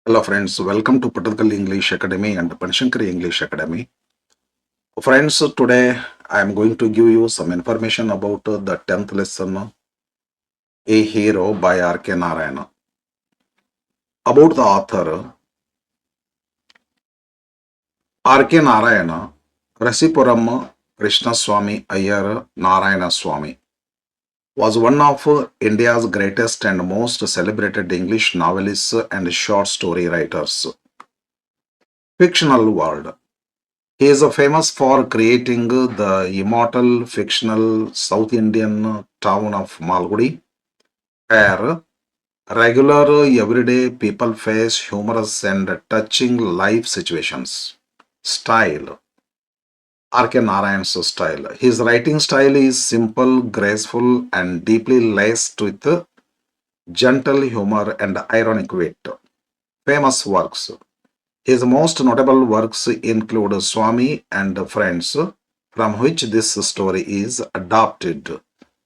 Hello friends, welcome to Patakal English Academy and Panshankari English Academy. Friends, today I am going to give you some information about the 10th lesson, A Hero by R.K. Narayana. About the author, R.K. Narayana, Rasipuram Krishnaswamy Iyer Narayana Swamy was one of India's greatest and most celebrated English novelists and short story writers. Fictional world. He is famous for creating the immortal fictional South Indian town of Malgudi, where regular everyday people face humorous and touching life situations. Style. R.K. Narayan's style. His writing style is simple, graceful, and deeply laced with gentle humor and ironic wit. Famous works. His most notable works include Swami and Friends, from which this story is adapted,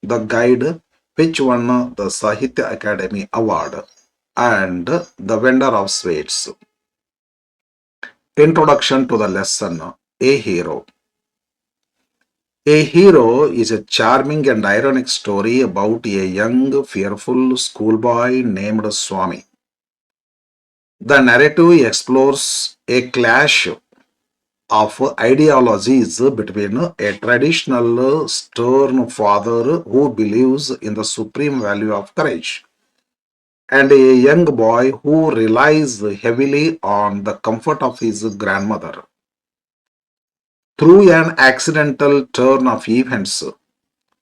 The Guide, which won the Sahitya Academy Award, and The Vendor of Sweets. Introduction to the lesson, A Hero. A Hero is a charming and ironic story about a young, fearful schoolboy named Swami. The narrative explores a clash of ideologies between a traditional stern father who believes in the supreme value of courage and a young boy who relies heavily on the comfort of his grandmother. Through an accidental turn of events,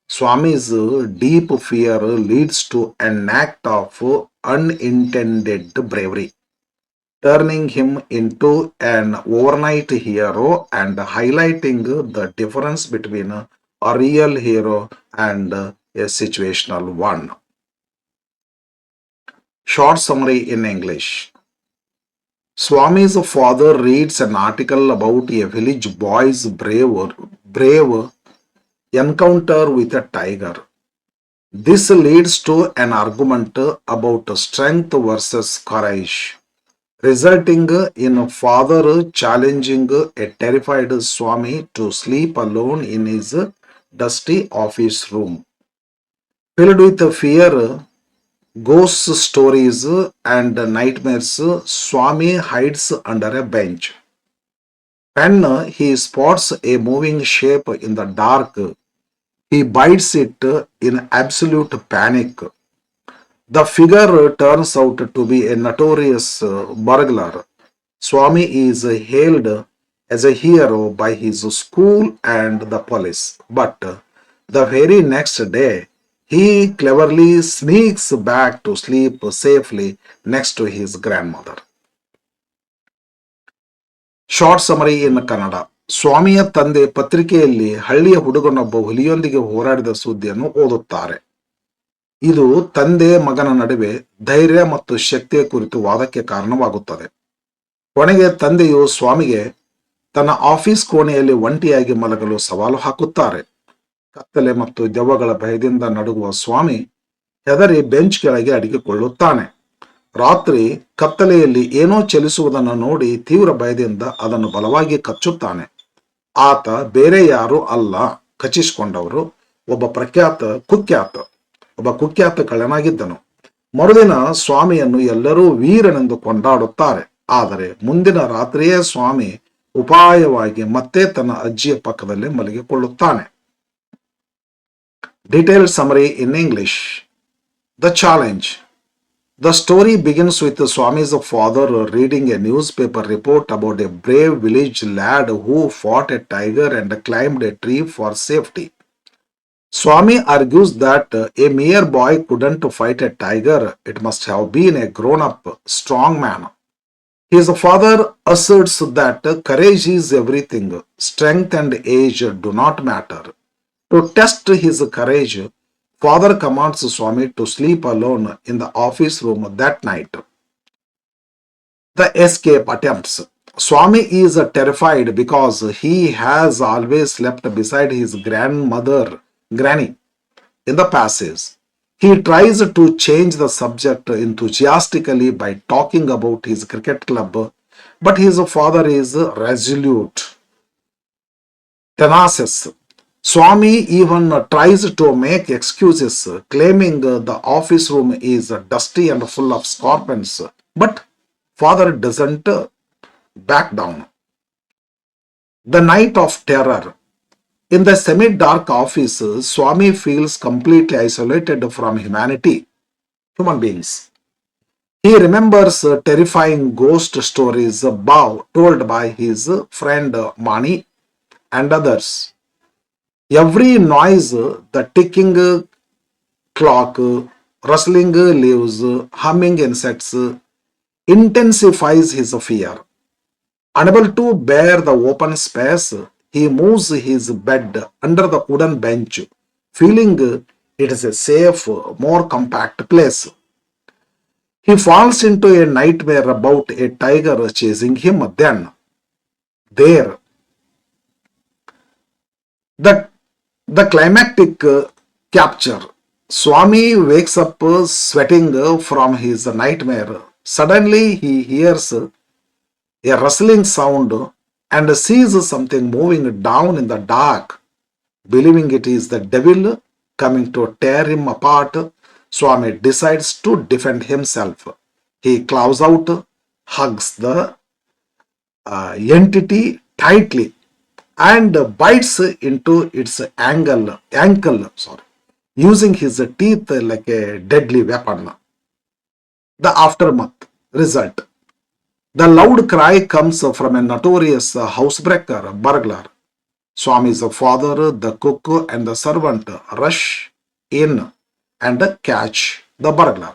Swami's deep fear leads to an act of unintended bravery, turning him into an overnight hero and highlighting the difference between a real hero and a situational one. Short summary in English. Swami's father reads an article about a village boy's brave encounter with a tiger. This leads to an argument about strength versus courage, resulting in father challenging a terrified Swami to sleep alone in his dusty office room. Filled with fear, ghost stories, and nightmares, Swami hides under a bench. When he spots a moving shape in the dark, he bites it in absolute panic. The figure turns out to be a notorious burglar. Swami is hailed as a hero by his school and the police, but the very next day, he cleverly sneaks back to sleep safely next to his grandmother. Short summary in Kannada. ಸ್ವಾಮಿಯ ತಂದೆ ಪತ್ರಿಕೆಯಲ್ಲಿ ಹಳ್ಳಿಯ ಹುಡುಗನೊಬ್ಬ ಹುಲಿಯೊಂದಿಗೆ ಹೋರಾಡಿದ ಸುದ್ದಿಯನ್ನು ಓದುತ್ತಾರೆ. ಇದು ತಂದೆ ಮಗನ ನಡುವೆ ಧೈರ್ಯ ಮತ್ತು ಶಕ್ತಿಯ ಕುರಿತು ವಾದಕ್ಕೆ ಕಾರಣವಾಗುತ್ತದೆ. ಕೊನೆಗೆ ತಂದೆಯು ಸ್ವಾಮಿಗೆ ತನ್ನ ಆಫೀಸ್ ಕೋಣೆಯಲ್ಲಿ ಒಂಟಿಯಾಗಿ ಮಲಗಲು ಸವಾಲು ಹಾಕುತ್ತಾರೆ. ಕತ್ತಲೆ ಮತ್ತು ದೆವ್ವಗಳ ಭಯದಿಂದ ನಡುಗುವ ಸ್ವಾಮಿ ಹೆದರಿ ಬೆಂಚ್ ಕೆಳಗೆ ಅಡಗಿಕೊಳ್ಳುತ್ತಾನೆ. ರಾತ್ರಿ ಕತ್ತಲೆಯಲ್ಲಿ ಏನೋ ಚಲಿಸುವುದನ್ನು ನೋಡಿ ತೀವ್ರ ಭಯದಿಂದ ಅದನ್ನು ಬಲವಾಗಿ ಕಚ್ಚುತ್ತಾನೆ. ಆತ ಬೇರೆ ಯಾರೂ ಅಲ್ಲ, ಕಚ್ಚಿಸಿಕೊಂಡವರು ಒಬ್ಬ ಕುಖ್ಯಾತ ಕಳ್ಳನಾಗಿದ್ದನು. ಮರುದಿನ ಸ್ವಾಮಿಯನ್ನು ಎಲ್ಲರೂ ವೀರನೆಂದು ಕೊಂಡಾಡುತ್ತಾರೆ. ಆದರೆ ಮುಂದಿನ ರಾತ್ರಿಯೇ ಸ್ವಾಮಿ ಉಪಾಯವಾಗಿ ಮತ್ತೆ ತನ್ನ ಅಜ್ಜಿಯ ಪಕ್ಕದಲ್ಲೇ ಮಲಗಿಕೊಳ್ಳುತ್ತಾನೆ. Detailed summary in English. The challenge. The story begins with Swami's father reading a newspaper report about a brave village lad who fought a tiger and climbed a tree for safety. Swami argues that a mere boy couldn't fight a tiger, it must have been a grown-up, strong man. His father asserts that courage is everything, strength and age do not matter. To test his courage, father commands Swami to sleep alone in the office room that night. The escape attempts. Swami is terrified because he has always slept beside his granny in the passage. He tries to change the subject enthusiastically by talking about his cricket club, but his father is resolute, tenacious. Swami even tries to make excuses, claiming the office room is dusty and full of scorpions, but father doesn't back down. The night of terror. In the semi-dark office, Swami feels completely isolated from human beings. He remembers terrifying ghost stories told by his friend Mani and others. Every noise, the ticking clock, rustling leaves, humming insects, intensifies his fear. Unable to bear the open space, he moves his bed under the wooden bench, feeling it is a safe, more compact place. He falls into a nightmare about a tiger chasing him. Then, there, the, the climactic capture. Swami wakes up sweating from his nightmare. Suddenly, he hears a rustling sound and sees something moving down in the dark. Believing it is the devil coming to tear him apart, Swami decides to defend himself. He claws out, hugs the entity tightly, and bites into its ankle, using his teeth like a deadly weapon. The aftermath result. The loud cry comes from a notorious housebreaker, burglar. Swami's father, the cook, and the servant rush in and catch the burglar.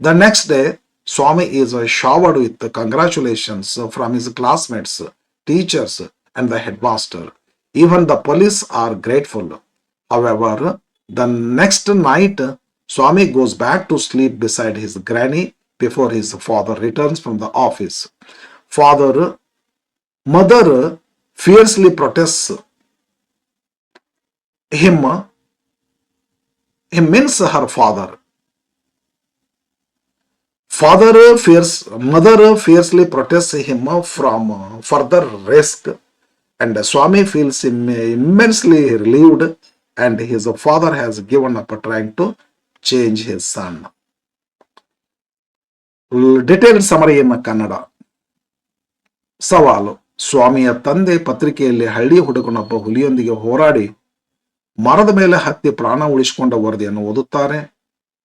The next day, Swami is showered with congratulations from his classmates, teachers, and the headmaster. Even the police are grateful. However, the next night, Swami goes back to sleep beside his granny before his father returns from the office. Father, mother fiercely protests him. He means her father. Mother fiercely protests him from further risk, and Swami feels immensely relieved, and his father has given up trying to change his son. Detailed summary in Kannada. ಸವಾಲು. ಸ್ವಾಮಿಯ ತಂದೆ ಪತ್ರಿಕೆಯಲ್ಲಿ ಹಳ್ಳಿ ಹುಡುಗನೊಬ್ಬ ಹುಲಿಯೊಂದಿಗೆ ಹೋರಾಡಿ ಮರದ ಮೇಲೆ ಹತ್ತಿ ಪ್ರಾಣ ಉಳಿಸಿಕೊಂಡ ವರದಿಯನ್ನು ಓದುತ್ತಾರೆ.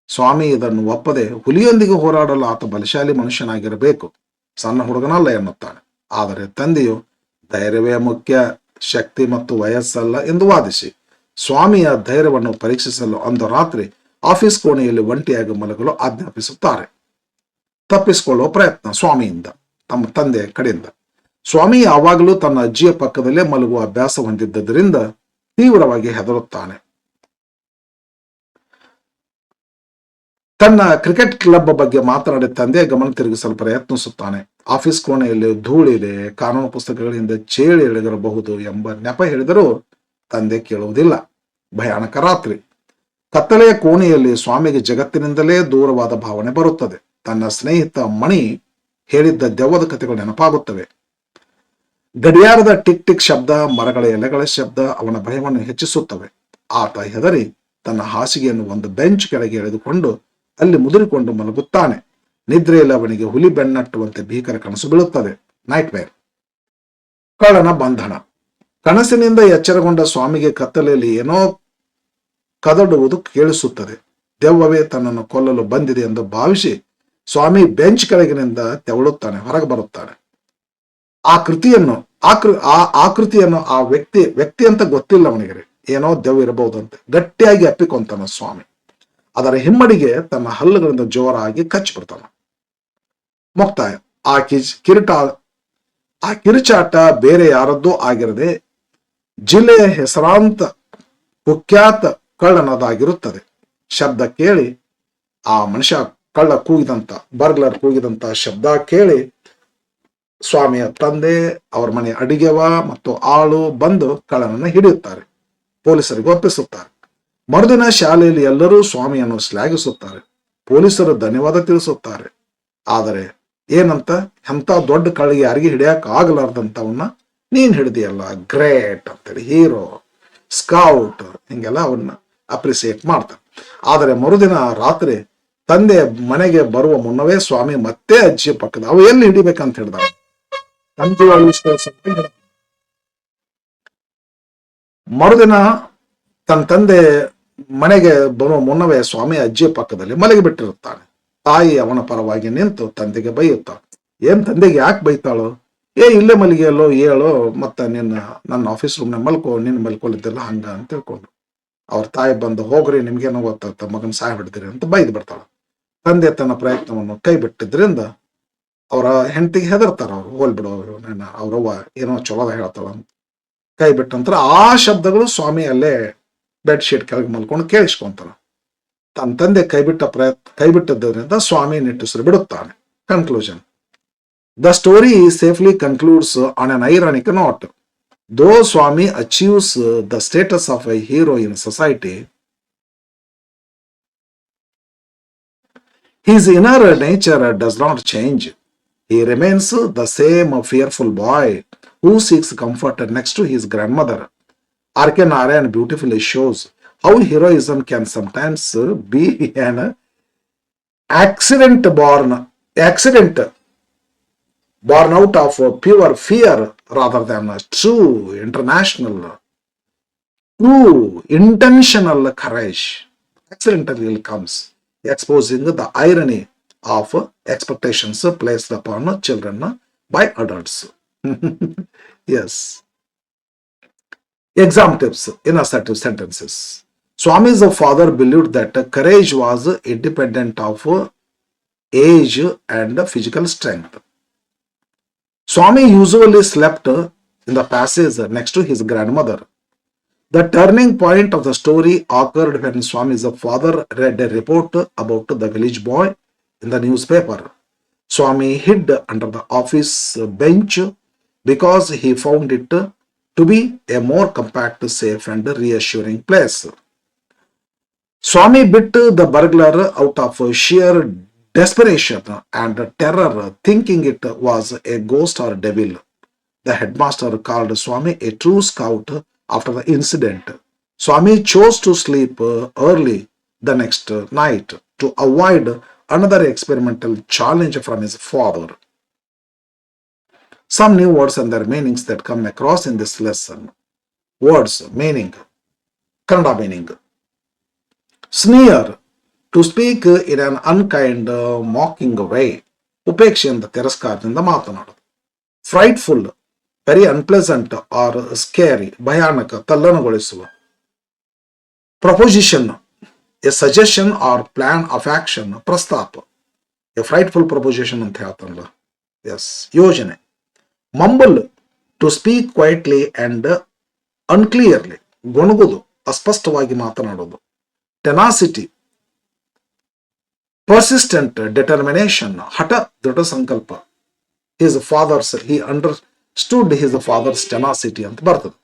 ಸ್ವಾಮಿ ಇದನ್ನು ಒಪ್ಪದೆ ಹುಲಿಯೊಂದಿಗೆ ಹೋರಾಡಲು ಆತ ಬಲಶಾಲಿ ಮನುಷ್ಯನಾಗಿರಬೇಕು, ಸಣ್ಣ ಹುಡುಗನಲ್ಲ ಎನ್ನುತ್ತಾನೆ. ಆದರೆ ತಂದೆಯು ಧೈರ್ಯವೇ ಮುಖ್ಯ, ಶಕ್ತಿ ಮತ್ತು ವಯಸ್ಸಲ್ಲ ಎಂದು ವಾದಿಸಿ ಸ್ವಾಮಿಯ ಧೈರ್ಯವನ್ನು ಪರೀಕ್ಷಿಸಲು ಅಂದು ರಾತ್ರಿ ಆಫೀಸ್ ಕೋಣೆಯಲ್ಲಿ ಒಂಟಿಯಾಗಿ ಮಲಗಲು ಆಜ್ಞಾಪಿಸುತ್ತಾರೆ. ತಪ್ಪಿಸಿಕೊಳ್ಳುವ ಪ್ರಯತ್ನ ಸ್ವಾಮಿಯಿಂದ ತಮ್ಮ ತಂದೆಯ ಕಡೆಯಿಂದ. ಸ್ವಾಮಿ ಯಾವಾಗಲೂ ತನ್ನ ಅಜ್ಜಿಯ ಪಕ್ಕದಲ್ಲೇ ಮಲಗುವ ಅಭ್ಯಾಸ ಹೊಂದಿದ್ದರಿಂದ ತೀವ್ರವಾಗಿ ಹೆದರುತ್ತಾನೆ. ತನ್ನ ಕ್ರಿಕೆಟ್ ಕ್ಲಬ್ ಬಗ್ಗೆ ಮಾತನಾಡಿ ತಂದೆಯ ಗಮನ ತಿರುಗಿಸಲು ಪ್ರಯತ್ನಿಸುತ್ತಾನೆ. ಆಫೀಸ್ ಕೋಣೆಯಲ್ಲಿ ಧೂಳಿದೆ, ಕಾನೂನು ಪುಸ್ತಕಗಳಿಂದ ಚೇಳಿ ಎಳೆದಿರಬಹುದು ಎಂಬ ನೆಪ ಹೇಳಿದರೂ ತಂದೆ ಕೇಳುವುದಿಲ್ಲ. ಭಯಾನಕ ರಾತ್ರಿ. ಕತ್ತಲೆಯ ಕೋಣೆಯಲ್ಲಿ ಸ್ವಾಮಿಗೆ ಜಗತ್ತಿನಿಂದಲೇ ದೂರವಾದ ಭಾವನೆ ಬರುತ್ತದೆ. ತನ್ನ ಸ್ನೇಹಿತ ಮಣಿ ಹೇಳಿದ್ದ ದೆವ್ವದ ಕಥೆಗಳು ನೆನಪಾಗುತ್ತವೆ. ಗಡಿಯಾರದ ಟಿಕ್ ಟಿಕ್ ಶಬ್ದ, ಮರಗಳ ಎಲೆಗಳ ಶಬ್ದ ಅವನ ಭಯವನ್ನು ಹೆಚ್ಚಿಸುತ್ತವೆ. ಆತ ಹೆದರಿ ತನ್ನ ಹಾಸಿಗೆಯನ್ನು ಒಂದು ಬೆಂಚ್ ಕೆಳಗೆ ಎಳೆದುಕೊಂಡು ಅಲ್ಲಿ ಮುದುರಿಕೊಂಡು ಮಲಗುತ್ತಾನೆ. ನಿದ್ರೆಯಲ್ಲಿ ಅವನಿಗೆ ಹುಲಿ ಬೆನ್ನಟ್ಟುವಂತೆ ಭೀಕರ ಕನಸು ಬೀಳುತ್ತದೆ. ನೈಟ್ ಮೇರ್. ಕಳ್ಳನ ಬಂಧನ. ಕನಸಿನಿಂದ ಎಚ್ಚರಗೊಂಡ ಸ್ವಾಮಿಗೆ ಕತ್ತಲೆಯಲ್ಲಿ ಏನೋ ಕದಡುವುದು ಕೇಳಿಸುತ್ತದೆ. ದೆವ್ವವೇ ತನ್ನನ್ನು ಕೊಲ್ಲಲು ಬಂದಿದೆ ಎಂದು ಭಾವಿಸಿ ಸ್ವಾಮಿ ಬೆಂಚ್ ಕೆಳಗಿನಿಂದ ತೆವಳುತ್ತಾನೆ, ಹೊರಗೆ ಬರುತ್ತಾನೆ. ಆಕೃತಿಯನ್ನು ಆ ವ್ಯಕ್ತಿ ಅಂತ ಗೊತ್ತಿಲ್ಲ ಅವನಿಗೆ, ಏನೋ ದೆವ್ವ ಇರಬಹುದಂತೆ. ಗಟ್ಟಿಯಾಗಿ ಅಪ್ಪಿಕೊಂತಾನ ಸ್ವಾಮಿ. ಅದರ ಹಿಮ್ಮಡಿಗೆ ತನ್ನ ಹಲ್ಲುಗಳಿಂದ ಜೋರಾಗಿ ಕಚ್ಚಿಬಿಡ್ತಾನ. ಮುಕ್ತಾಯ. ಆ ಕಿರುಚಾಟ ಬೇರೆ ಯಾರದ್ದೂ ಆಗಿರದೆ ಜಿಲ್ಲೆಯ ಹೆಸರಾಂತ ಕುಖ್ಯಾತ ಕಳ್ಳನದಾಗಿರುತ್ತದೆ. ಶಬ್ದ ಕೇಳಿ ಆ ಮನುಷ್ಯ ಬರ್ಗ್ಲರ್ ಕೂಗಿದಂತ ಶಬ್ದ ಕೇಳಿ ಸ್ವಾಮಿಯ ತಂದೆ, ಅವರ ಮನೆ ಅಡಿಗೆವ ಮತ್ತು ಆಳು ಬಂದು ಕಳ್ಳನನ್ನು ಹಿಡಿಯುತ್ತಾರೆ. ಪೊಲೀಸರಿಗೆ ಒಪ್ಪಿಸುತ್ತಾರೆ. ಮರುದಿನ ಶಾಲೆಯಲ್ಲಿ ಎಲ್ಲರೂ ಸ್ವಾಮಿಯನ್ನು ಶ್ಲಾಘಿಸುತ್ತಾರೆ. ಪೊಲೀಸರು ಧನ್ಯವಾದ ತಿಳಿಸುತ್ತಾರೆ. ಆದರೆ ಏನಂತ, ಎಂಥ ದೊಡ್ಡ ಕಳ್ಳಿಗೆ ಯಾರಿಗೆ ಹಿಡಿಯಕ್ ಆಗಲಾರ್ದಂಥವನ್ನ ನೀನ್ ಹಿಡಿದಿಯಲ್ಲ, ಗ್ರೇಟ್ ಅಂತೇಳಿ, ಹೀರೋ, ಸ್ಕೌಟ್, ಹಿಂಗೆಲ್ಲ ಅವನ್ನ ಅಪ್ರಿಸಿಯೇಟ್ ಮಾಡ್ತಾರೆ. ಆದರೆ ಮರುದಿನ ರಾತ್ರಿ ತಂದೆ ಮನೆಗೆ ಬರುವ ಮುನ್ನವೇ ಸ್ವಾಮಿ ಮತ್ತೆ ಅಜ್ಜಿ ಪಕ್ಕದ ಅವು ಎಲ್ಲಿ ಹಿಡಿಬೇಕಂತ ಹೇಳಿದ ಮರುದಿನ ತನ್ನ ತಂದೆ ಮನೆಗೆ ಬರುವ ಮುನ್ನವೇ ಸ್ವಾಮಿ ಅಜ್ಜಿಯ ಪಕ್ಕದಲ್ಲಿ ಮಲಗಿ ಬಿಟ್ಟಿರುತ್ತಾನೆ. ತಾಯಿ ಅವನ ಪರವಾಗಿ ನಿಂತು ತಂದೆಗೆ ಬೈಯುತ್ತಾಳೆ. ಏನ್ ತಂದೆಗೆ ಯಾಕೆ ಬೈತಾಳು? ಇಲ್ಲೇ ಮಲಗಿಯಲ್ಲೋ, ಹೇಳೋ, ಮತ್ತೆ ನನ್ನ ಆಫೀಸ್ ರೂಮ್ನ ಮಲ್ಕೋ, ನಿನ್ನ ಮಲ್ಕೊಳಿದ್ದಿಲ್ಲ ಹಂಗ ಅಂತ ತಿಳ್ಕೊಂಡು ಅವ್ರ ತಾಯಿ ಬಂದು, ಹೋಗ್ರಿ ನಿಮ್ಗೇನೋ ಗೊತ್ತಾಗ್ತ, ಮಗನ ಸಾಯ ಬಿಡ್ತೀರಿ ಅಂತ ಬೈದು ಬಿಡ್ತಾಳ. ತಂದೆ ತನ್ನ ಪ್ರಯತ್ನವನ್ನು ಕೈ ಬಿಟ್ಟಿದ್ರಿಂದ ಅವರ ಹೆಂಡತಿಗೆ ಹೆದರ್ತಾರ. ಅವ್ರು ಹೋಲ್ಬಿಡೋ, ಅವ್ರವ್ವ ಏನೋ ಚಲೋದ ಹೇಳ್ತಾಳ ಅಂತ ಕೈ ಬಿಟ್ಟಂತರ ಆ ಶಬ್ದಗಳು ಸ್ವಾಮಿ ಅಲ್ಲೇ ಬೆಡ್ ಶೀಟ್ ಕೆಳಗೆ ಮಲ್ಕೊಂಡು ಕೇಳಿಸ್ಕೊಂತಾರ. ತನ್ನ ತಂದೆ ಕೈ ಬಿಟ್ಟಿದ್ದರಿಂದ ಸ್ವಾಮಿ ನಿಟ್ಟುಸಿರು ಬಿಡುತ್ತಾನೆ. Conclusion. The story safely concludes on an ironic note. Though Swami achieves the status of a hero in society, his inner nature does not change. He remains the same fearful boy who seeks comfort next to his grandmother. R.K. Narayan beautifully shows how heroism can sometimes be an accident born out of pure fear rather than true intentional courage. Accidentally comes, exposing the irony of expectations placed upon children by adults. Yes. Exam tips in assertive sentences. Swami's father believed that courage was independent of age and physical strength. Swami usually slept in the passage next to his grandmother. The turning point of the story occurred when Swami's father read a report about the village boy in the newspaper. Swami hid under the office bench because he found it to be a more compact, safe and reassuring place. Swami bit the burglar out of sheer desperation and terror, thinking it was a ghost or devil. The headmaster called Swami a true scout after the incident. Swami chose to sleep early the next night to avoid another experimental challenge from his father. Some new words and their meanings that come across in this lesson. Words, meaning. Kannada meaning. Sneer. To speak in an unkind, mocking way. ಉಪೇಕ್ಷೆಯಿಂದ ತಿರಸ್ಕಾರದಿಂದ ಮಾತನಾಡೋದು. Frightful, very unpleasant or scary, ಭಯಾನಕ, ತಲ್ಲಣಗೊಳಿಸುವ. Proposition, a suggestion or plan of action, ಪ್ರಸ್ತಾಪ. A frightful proposition ಅಂತ ಹೇಳ್ತಾನಲ್ಲ, yes, ಯೋಜನೆ. Mumble, to speak quietly and unclearly, ಗೊಣಗುದು, ಅಸ್ಪಷ್ಟವಾಗಿ ಮಾತನಾಡೋದು. ಟೆನಾಸಿಟಿ, persistent determination, ಹಠ, ದೃಢ ಸಂಕಲ್ಪ. His father's, he understood his father's tenacity ಅಂತ ಬರ್ತದೆ.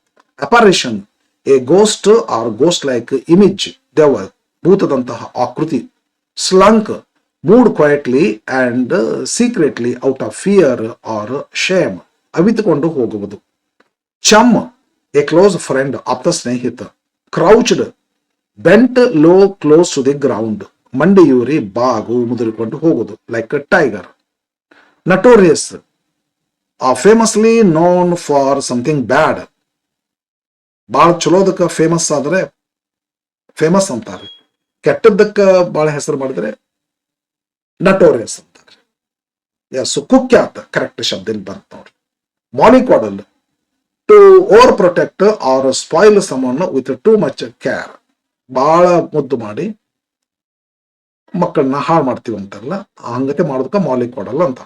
Apparition, a ghost or ghost like image, ದೆವ್ವ, ಭೂತದಂತಹ ಆಕೃತಿ. Slunk, moved quietly and secretly out of fear or shame, ಅವಿತುಕೊಂಡು ಹೋಗುವುದು. Chum, a close friend, ಆಪ್ತ ಸ್ನೇಹಿತ. Crouched, bent low close to the ground, ಮಂಡಿಯೂರಿ ಬಾಗು ಮುದುರಿಕೊಂಡು ಹೋಗುದು, like a tiger. Notorious, famously known for something bad, ಬಹಳ ಚಲೋದಕ್ಕ ಫೇಮಸ್ ಆದ್ರೆ famous ಅಂತಾರೆ, ಕೆಟ್ಟದ್ದಕ್ಕ ಬಹಳ ಹೆಸರು ಮಾಡಿದ್ರೆ ನಟೋರಿಯಸ್ ಅಂತಾರೆ. ಎಸ್, ಕುಖ್ಯಾತ, ಕರೆಕ್ಟ್ ಶಬ್ದ ಬಂತ ನೋಡ್ರಿ. Mollycoddle, to overprotect or spoil someone with too much care, ಬಹಳ ಮುದ್ದು ಮಾಡಿ ಮಕ್ಕಳನ್ನ ಹಾಳು ಮಾಡ್ತೀವಿ ಅಂತಾರಲ್ಲ, ಹಂಗತೆ ಮಾಡೋದಕ್ಕ ಮಾಲಿಕ್ವಾಡಲ್ ಅಂತ.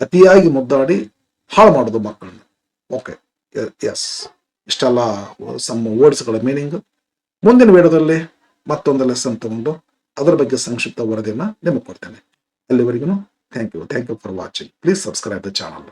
ಅತಿಯಾಗಿ ಮುದ್ದಾಡಿ ಹಾಳು ಮಾಡೋದು ಮಕ್ಕಳನ್ನ. ಓಕೆ, ಎಸ್, ಇಷ್ಟೆಲ್ಲ ಸಮ್ ವರ್ಡ್ಸ್ಗಳ ಮೀನಿಂಗ್. ಮುಂದಿನ ವಿಡಿಯೋದಲ್ಲಿ ಮತ್ತೊಂದು ಲೆಸನ್ ತಗೊಂಡು ಅದರ ಬಗ್ಗೆ ಸಂಕ್ಷಿಪ್ತ ವರದಿಯನ್ನ ನಿಮಗೆ ಕೊಡ್ತೇನೆ. ಅಲ್ಲಿವರೆಗೂ thank you for watching. Please subscribe the channel.